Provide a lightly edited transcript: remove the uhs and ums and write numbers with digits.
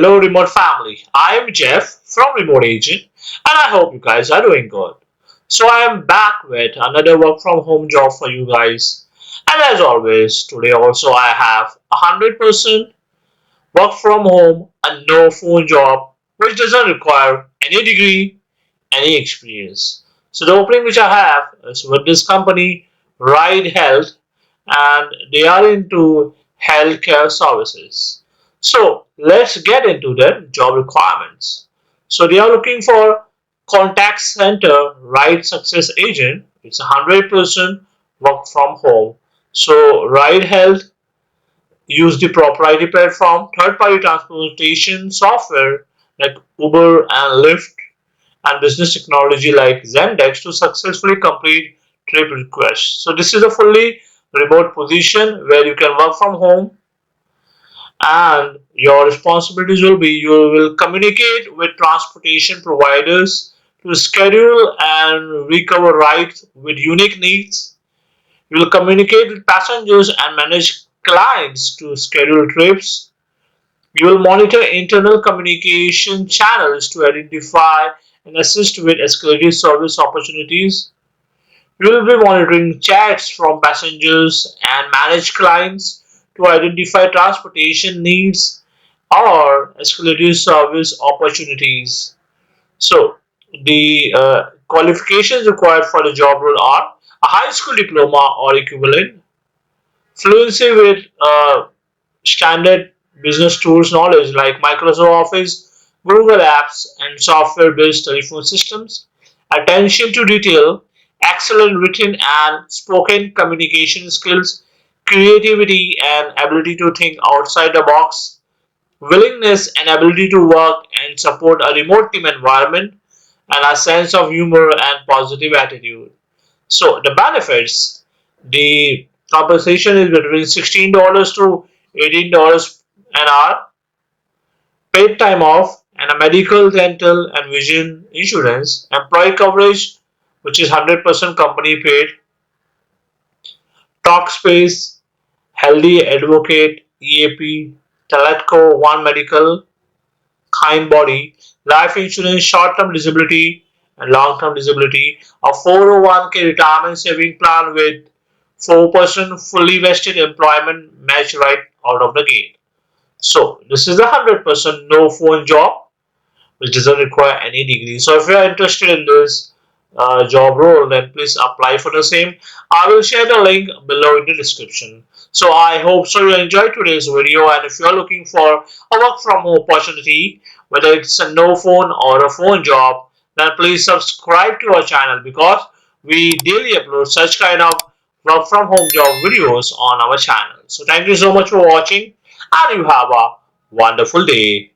Hello, remote family. I am Jeff from Remote Agent, and I hope you guys are doing good. So, I am back with another work from home job for you guys. And as always, today also I have 100% work from home and no phone job, which doesn't require any degree, any experience. So, the opening which I have is with this company, Ride Health, and they are into healthcare services. So let's get into the job requirements. So they are looking for contact center ride success agent. It's 100% work from home. So Ride Health use the proprietary platform, third-party transportation software like Uber and Lyft, and business technology like Zendex to successfully complete trip requests. So this is a fully remote position where you can work from home, and your responsibilities will be you will communicate with transportation providers to schedule and recover rides with unique needs. You will communicate with passengers and manage clients to schedule trips. You will monitor internal communication channels to identify and assist with escalated service opportunities. You will be monitoring chats from passengers and manage clients to identify transportation needs or escalated service opportunities. So, the qualifications required for the job role are a high school diploma or equivalent, fluency with standard business tools knowledge like Microsoft Office, Google Apps, and software based telephone systems, attention to detail, excellent written and spoken communication skills, creativity and ability to think outside the box, willingness and ability to work and support a remote team environment, and a sense of humor and positive attitude. So the benefits, the compensation is between $16 to $18 an hour, paid time off, and a medical, dental, and vision insurance, employee coverage, which is 100% company paid, talk space, healthy advocate, EAP, Teletco, One Medical, Kind Body, life insurance, short-term disability, and long-term disability, a 401k retirement saving plan with 4% fully vested employment match right out of the gate. So this is a 100% no phone job which doesn't require any degree. So if you are interested in this job role, then please apply for the same. I will share the link below in the description. So I hope so you enjoyed today's video, and if you are looking for a work from home opportunity, whether it's a no phone or a phone job, then please subscribe to our channel because we daily upload such kind of work from home job videos on our channel. So thank you so much for watching, and you have a wonderful day.